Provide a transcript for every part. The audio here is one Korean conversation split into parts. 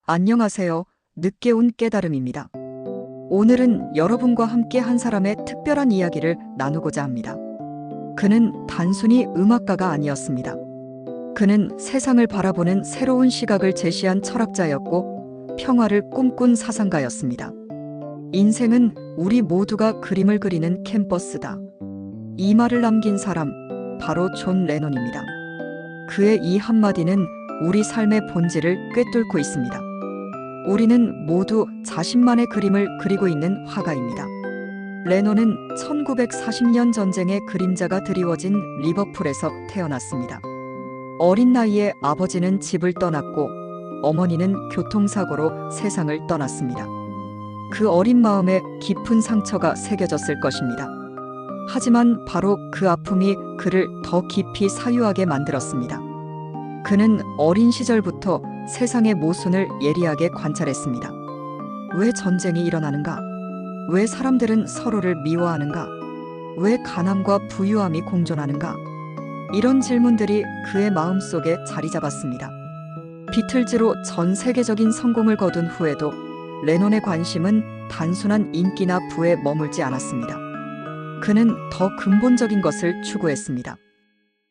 안녕하세요. 늦게 온 깨달음입니다. 오늘은 여러분과 함께 한 사람의 특별한 이야기를 나누고자 합니다. 그는 단순히 음악가가 아니었습니다. 그는 세상을 바라보는 새로운 시각을 제시한 철학자였고 평화를 꿈꾼 사상가였습니다. 인생은 우리 모두가 그림을 그리는 캔버스다. 이 말을 남긴 사람, 바로 존 레논입니다. 그의 이 한마디는 우리 삶의 본질을 꿰뚫고 있습니다. 우리는 모두 자신만의 그림을 그리고 있는 화가입니다. 레논은 1940년 전쟁의 그림자가 드리워진 리버풀에서 태어났습니다. 어린 나이에 아버지는 집을 떠났고 어머니는 교통사고로 세상을 떠났습니다. 그 어린 마음에 깊은 상처가 새겨졌을 것입니다. 하지만 바로 그 아픔이 그를 더 깊이 사유하게 만들었습니다. 그는 어린 시절부터 세상의 모순을 예리하게 관찰했습니다. 왜 전쟁이 일어나는가? 왜 사람들은 서로를 미워하는가? 왜 가난과 부유함이 공존하는가? 이런 질문들이 그의 마음속에 자리 잡았습니다. 비틀즈로 전 세계적인 성공을 거둔 후에도 레논의 관심은 단순한 인기나 부에 머물지 않았습니다. 그는 더 근본적인 것을 추구했습니다.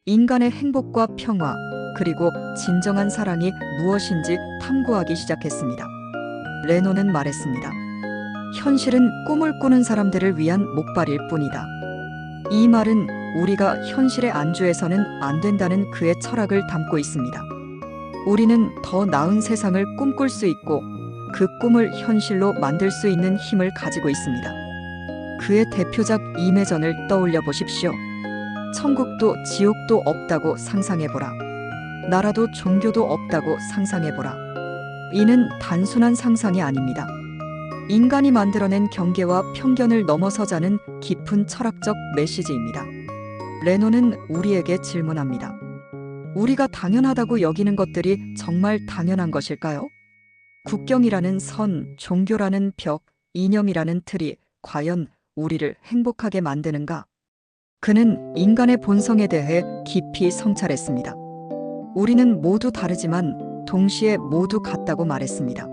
인간의 행복과 평화, 그리고 진정한 사랑이 무엇인지 탐구하기 시작했습니다. 레논은 말했습니다. 현실은 꿈을 꾸는 사람들을 위한 목발일 뿐이다. 이 말은 우리가 현실에 안주해서는 안 된다는 그의 철학을 담고 있습니다. 우리는 더 나은 세상을 꿈꿀 수 있고 그 꿈을 현실로 만들 수 있는 힘을 가지고 있습니다. 그의 대표작 이매전을 떠올려 보십시오. 천국도 지옥도 없다고 상상해보라. 나라도 종교도 없다고 상상해보라. 이는 단순한 상상이 아닙니다. 인간이 만들어낸 경계와 편견을 넘어서자는 깊은 철학적 메시지입니다. 레논은 우리에게 질문합니다. 우리가 당연하다고 여기는 것들이 정말 당연한 것일까요? 국경이라는 선, 종교라는 벽, 이념이라는 틀이 과연 우리를 행복하게 만드는가? 그는 인간의 본성에 대해 깊이 성찰했습니다. 우리는 모두 다르지만 동시에 모두 같다고 말했습니다.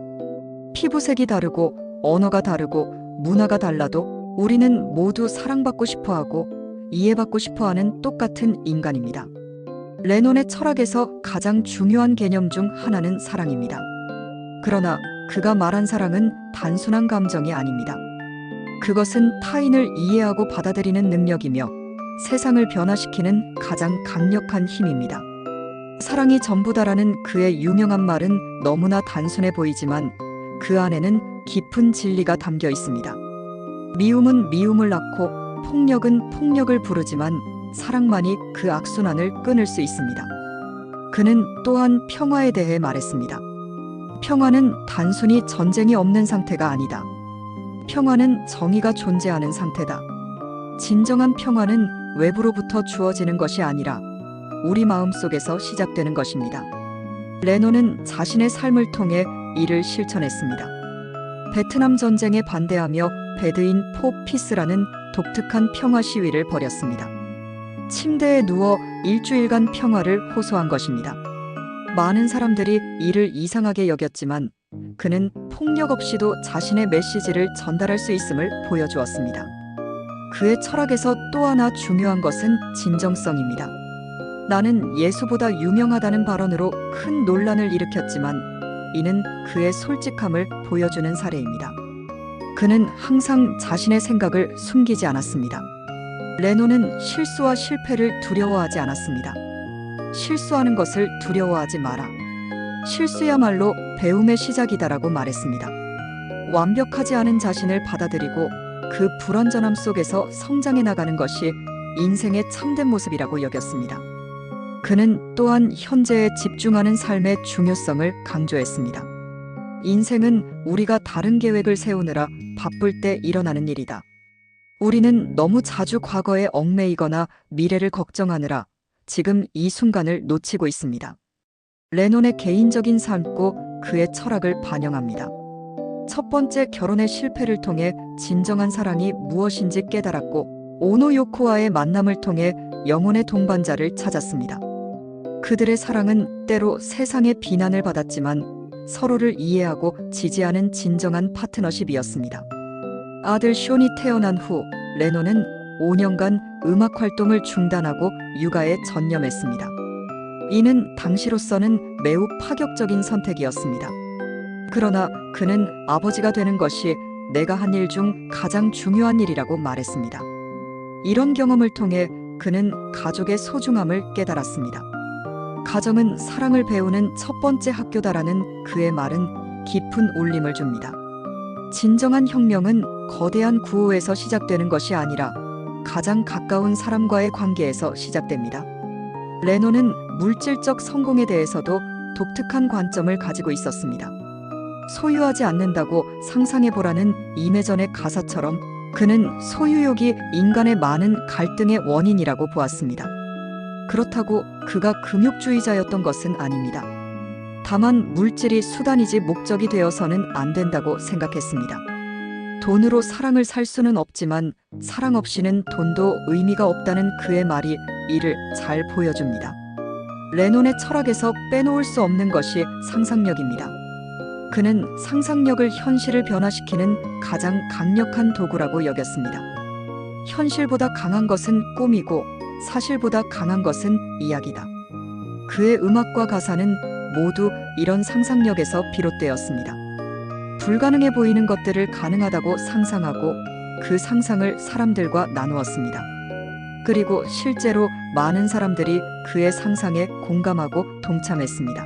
피부색이 다르고 언어가 다르고 문화가 달라도 우리는 모두 사랑받고 싶어하고 이해받고 싶어하는 똑같은 인간입니다. 레논의 철학에서 가장 중요한 개념 중 하나는 사랑입니다. 그러나 그가 말한 사랑은 단순한 감정이 아닙니다. 그것은 타인을 이해하고 받아들이는 능력이며 세상을 변화시키는 가장 강력한 힘입니다. 사랑이 전부다라는 그의 유명한 말은 너무나 단순해 보이지만 그 안에는 깊은 진리가 담겨 있습니다. 미움은 미움을 낳고 폭력은 폭력을 부르지만 사랑만이 그 악순환을 끊을 수 있습니다. 그는 또한 평화에 대해 말했습니다. 평화는 단순히 전쟁이 없는 상태가 아니다. 평화는 정의가 존재하는 상태다. 진정한 평화는 외부로부터 주어지는 것이 아니라 우리 마음속에서 시작되는 것입니다. 레논은 자신의 삶을 통해 이를 실천했습니다. 베트남 전쟁에 반대하며 베드인 포 피스라는 독특한 평화 시위를 벌였습니다. 침대에 누워 일주일간 평화를 호소한 것입니다. 많은 사람들이 이를 이상하게 여겼지만 그는 폭력 없이도 자신의 메시지를 전달할 수 있음을 보여주었습니다. 그의 철학에서 또 하나 중요한 것은 진정성입니다. 나는 예수보다 유명하다는 발언으로 큰 논란을 일으켰지만 이는 그의 솔직함을 보여주는 사례입니다. 그는 항상 자신의 생각을 숨기지 않았습니다. 레논은 실수와 실패를 두려워하지 않았습니다. 실수하는 것을 두려워하지 마라. 실수야말로 배움의 시작이다라고 말했습니다. 완벽하지 않은 자신을 받아들이고 그 불완전함 속에서 성장해 나가는 것이 인생의 참된 모습이라고 여겼습니다. 그는 또한 현재에 집중하는 삶의 중요성을 강조했습니다. 인생은 우리가 다른 계획을 세우느라 바쁠 때 일어나는 일이다. 우리는 너무 자주 과거에 얽매이거나 미래를 걱정하느라 지금 이 순간을 놓치고 있습니다. 레논의 개인적인 삶고 그의 철학을 반영합니다. 첫 번째 결혼의 실패를 통해 진정한 사랑이 무엇인지 깨달았고 오노 요코와의 만남을 통해 영혼의 동반자를 찾았습니다. 그들의 사랑은 때로 세상의 비난을 받았지만 서로를 이해하고 지지하는 진정한 파트너십이었습니다. 아들 숀이 태어난 후 레논은 5년간 음악 활동을 중단하고 육아에 전념했습니다. 이는 당시로서는 매우 파격적인 선택이었습니다. 그러나 그는 아버지가 되는 것이 내가 한 일 중 가장 중요한 일이라고 말했습니다. 이런 경험을 통해 그는 가족의 소중함을 깨달았습니다. 가정은 사랑을 배우는 첫 번째 학교다라는 그의 말은 깊은 울림을 줍니다. 진정한 혁명은 거대한 구호에서 시작되는 것이 아니라 가장 가까운 사람과의 관계에서 시작됩니다. 레논은 물질적 성공에 대해서도 독특한 관점을 가지고 있었습니다. 소유하지 않는다고 상상해보라는 이매전의 가사처럼 그는 소유욕이 인간의 많은 갈등의 원인이라고 보았습니다. 그렇다고 그가 금욕주의자였던 것은 아닙니다. 다만 물질이 수단이지 목적이 되어서는 안 된다고 생각했습니다. 돈으로 사랑을 살 수는 없지만 사랑 없이는 돈도 의미가 없다는 그의 말이 이를 잘 보여줍니다. 레논의 철학에서 빼놓을 수 없는 것이 상상력입니다. 그는 상상력을 현실을 변화시키는 가장 강력한 도구라고 여겼습니다. 현실보다 강한 것은 꿈이고 사실보다 강한 것은 이야기다. 그의 음악과 가사는 모두 이런 상상력에서 비롯되었습니다. 불가능해 보이는 것들을 가능하다고 상상하고 그 상상을 사람들과 나누었습니다. 그리고 실제로 많은 사람들이 그의 상상에 공감하고 동참했습니다.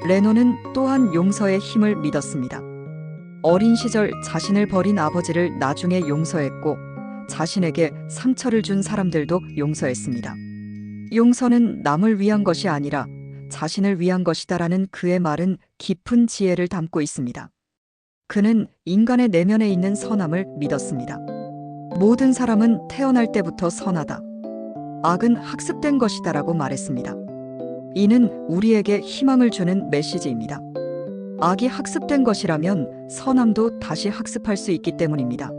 레논은 또한 용서의 힘을 믿었습니다. 어린 시절 자신을 버린 아버지를 나중에 용서했고 자신에게 상처를 준 사람들도 용서했습니다. 용서는 남을 위한 것이 아니라 자신을 위한 것이다라는 그의 말은 깊은 지혜를 담고 있습니다. 그는 인간의 내면에 있는 선함을 믿었습니다. 모든 사람은 태어날 때부터 선하다. 악은 학습된 것이다라고 말했습니다. 이는 우리에게 희망을 주는 메시지입니다. 악이 학습된 것이라면 선함도 다시 학습할 수 있기 때문입니다.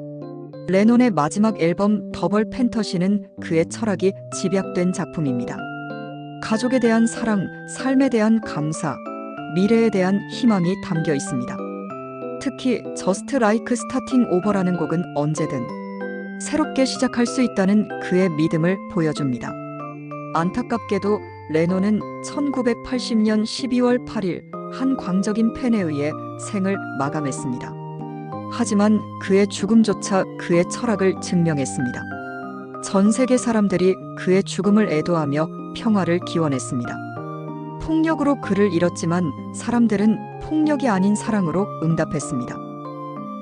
레논의 마지막 앨범 더벌 팬터시는 그의 철학이 집약된 작품입니다. 가족에 대한 사랑, 삶에 대한 감사, 미래에 대한 희망이 담겨 있습니다. 특히 Just Like Starting Over라는 곡은 언제든 새롭게 시작할 수 있다는 그의 믿음을 보여줍니다. 안타깝게도 레논은 1980년 12월 8일 한 광적인 팬에 의해 생을 마감했습니다. 하지만 그의 죽음조차 그의 철학을 증명했습니다. 전 세계 사람들이 그의 죽음을 애도하며 평화를 기원했습니다. 폭력으로 그를 잃었지만 사람들은 폭력이 아닌 사랑으로 응답했습니다.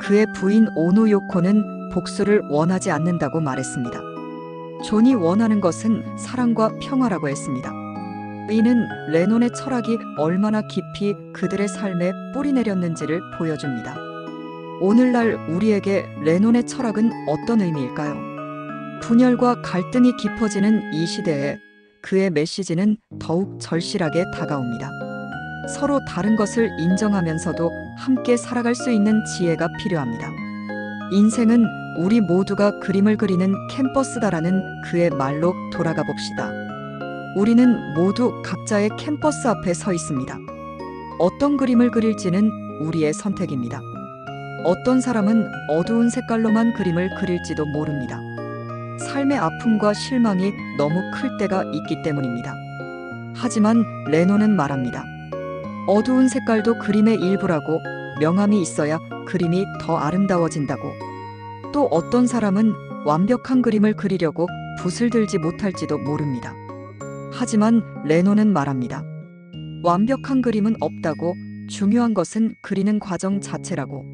그의 부인 오노 요코는 복수를 원하지 않는다고 말했습니다. 존이 원하는 것은 사랑과 평화라고 했습니다. 이는 레논의 철학이 얼마나 깊이 그들의 삶에 뿌리 내렸는지를 보여줍니다. 오늘날 우리에게 레논의 철학은 어떤 의미일까요? 분열과 갈등이 깊어지는 이 시대에 그의 메시지는 더욱 절실하게 다가옵니다. 서로 다른 것을 인정하면서도 함께 살아갈 수 있는 지혜가 필요합니다. 인생은 우리 모두가 그림을 그리는 캔버스다라는 그의 말로 돌아가 봅시다. 우리는 모두 각자의 캔버스 앞에 서 있습니다. 어떤 그림을 그릴지는 우리의 선택입니다. 어떤 사람은 어두운 색깔로만 그림을 그릴지도 모릅니다. 삶의 아픔과 실망이 너무 클 때가 있기 때문입니다. 하지만 레논은 말합니다. 어두운 색깔도 그림의 일부라고, 명암이 있어야 그림이 더 아름다워진다고. 또 어떤 사람은 완벽한 그림을 그리려고 붓을 들지 못할지도 모릅니다. 하지만 레논은 말합니다. 완벽한 그림은 없다고, 중요한 것은 그리는 과정 자체라고.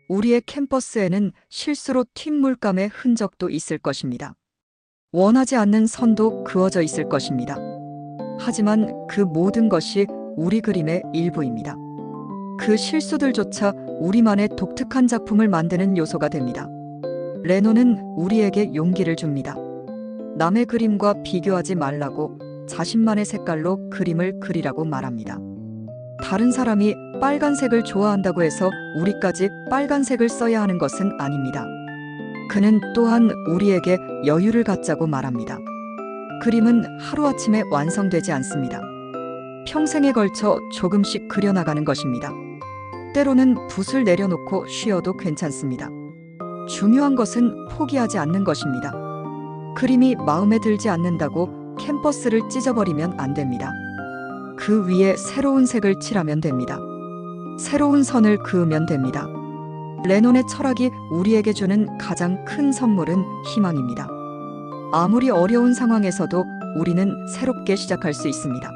우리의 캔버스에는 실수로 튄 물감의 흔적도 있을 것입니다. 원하지 않는 선도 그어져 있을 것입니다. 하지만 그 모든 것이 우리 그림의 일부입니다. 그 실수들조차 우리만의 독특한 작품을 만드는 요소가 됩니다. 레논은 우리에게 용기를 줍니다. 남의 그림과 비교하지 말라고, 자신만의 색깔로 그림을 그리라고 말합니다. 다른 사람이 빨간색을 좋아한다고 해서 우리까지 빨간색을 써야 하는 것은 아닙니다. 그는 또한 우리에게 여유를 갖자고 말합니다. 그림은 하루아침에 완성되지 않습니다. 평생에 걸쳐 조금씩 그려나가는 것입니다. 때로는 붓을 내려놓고 쉬어도 괜찮습니다. 중요한 것은 포기하지 않는 것입니다. 그림이 마음에 들지 않는다고 캔버스를 찢어버리면 안 됩니다. 그 위에 새로운 색을 칠하면 됩니다. 새로운 선을 그으면 됩니다. 레논의 철학이 우리에게 주는 가장 큰 선물은 희망입니다. 아무리 어려운 상황에서도 우리는 새롭게 시작할 수 있습니다.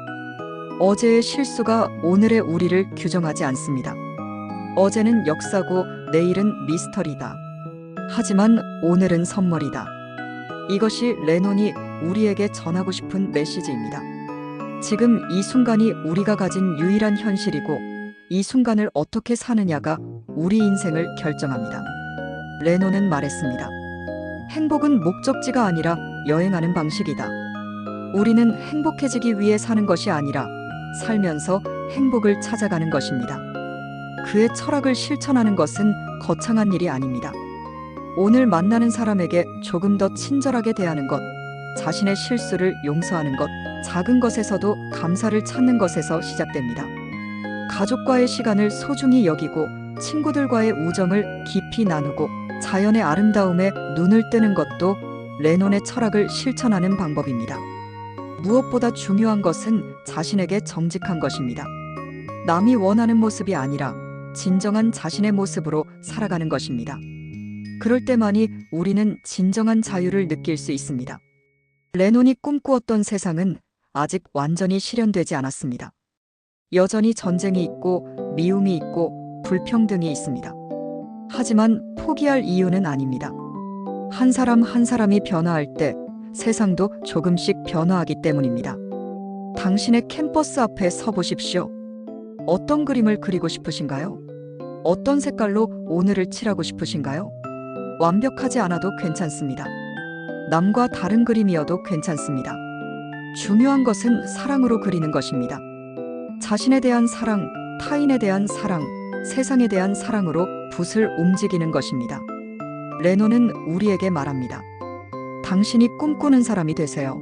어제의 실수가 오늘의 우리를 규정하지 않습니다. 어제는 역사고 내일은 미스터리다. 하지만 오늘은 선물이다. 이것이 레논이 우리에게 전하고 싶은 메시지입니다. 지금 이 순간이 우리가 가진 유일한 현실이고 이 순간을 어떻게 사느냐가 우리 인생을 결정합니다. 레논은 말했습니다. 행복은 목적지가 아니라 여행하는 방식이다. 우리는 행복해지기 위해 사는 것이 아니라 살면서 행복을 찾아가는 것입니다. 그의 철학을 실천하는 것은 거창한 일이 아닙니다. 오늘 만나는 사람에게 조금 더 친절하게 대하는 것, 자신의 실수를 용서하는 것, 작은 것에서도 감사를 찾는 것에서 시작됩니다. 가족과의 시간을 소중히 여기고 친구들과의 우정을 깊이 나누고 자연의 아름다움에 눈을 뜨는 것도 레논의 철학을 실천하는 방법입니다. 무엇보다 중요한 것은 자신에게 정직한 것입니다. 남이 원하는 모습이 아니라 진정한 자신의 모습으로 살아가는 것입니다. 그럴 때만이 우리는 진정한 자유를 느낄 수 있습니다. 레논이 꿈꾸었던 세상은 아직 완전히 실현되지 않았습니다. 여전히 전쟁이 있고 미움이 있고 불평등이 있습니다. 하지만 포기할 이유는 아닙니다. 한 사람 한 사람이 변화할 때 세상도 조금씩 변화하기 때문입니다. 당신의 캔버스 앞에 서 보십시오. 어떤 그림을 그리고 싶으신가요? 어떤 색깔로 오늘을 칠하고 싶으신가요? 완벽하지 않아도 괜찮습니다. 남과 다른 그림이어도 괜찮습니다. 중요한 것은 사랑으로 그리는 것입니다. 자신에 대한 사랑, 타인에 대한 사랑, 세상에 대한 사랑으로 붓을 움직이는 것입니다. 레논은 우리에게 말합니다. 당신이 꿈꾸는 사람이 되세요.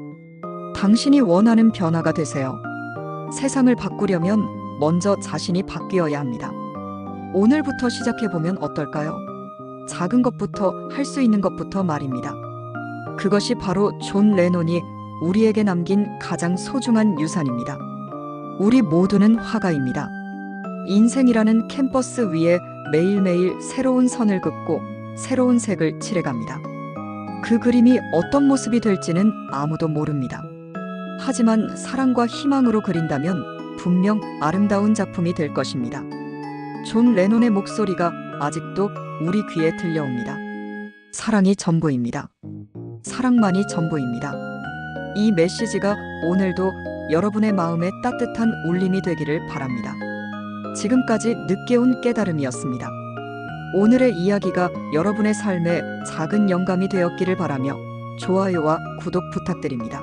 당신이 원하는 변화가 되세요. 세상을 바꾸려면 먼저 자신이 바뀌어야 합니다. 오늘부터 시작해보면 어떨까요? 작은 것부터 할 수 있는 것부터 말입니다. 그것이 바로 존 레논이 우리에게 남긴 가장 소중한 유산입니다. 우리 모두는 화가입니다. 인생이라는 캔버스 위에 매일매일 새로운 선을 긋고 새로운 색을 칠해갑니다. 그 그림이 어떤 모습이 될지는 아무도 모릅니다. 하지만 사랑과 희망으로 그린다면 분명 아름다운 작품이 될 것입니다. 존 레논의 목소리가 아직도 우리 귀에 들려옵니다. 사랑이 전부입니다. 사랑만이 전부입니다. 이 메시지가 오늘도 여러분의 마음에 따뜻한 울림이 되기를 바랍니다. 지금까지 늦게 온 깨달음이었습니다. 오늘의 이야기가 여러분의 삶에 작은 영감이 되었기를 바라며 좋아요와 구독 부탁드립니다.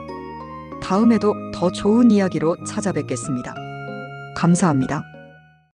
다음에도 더 좋은 이야기로 찾아뵙겠습니다. 감사합니다.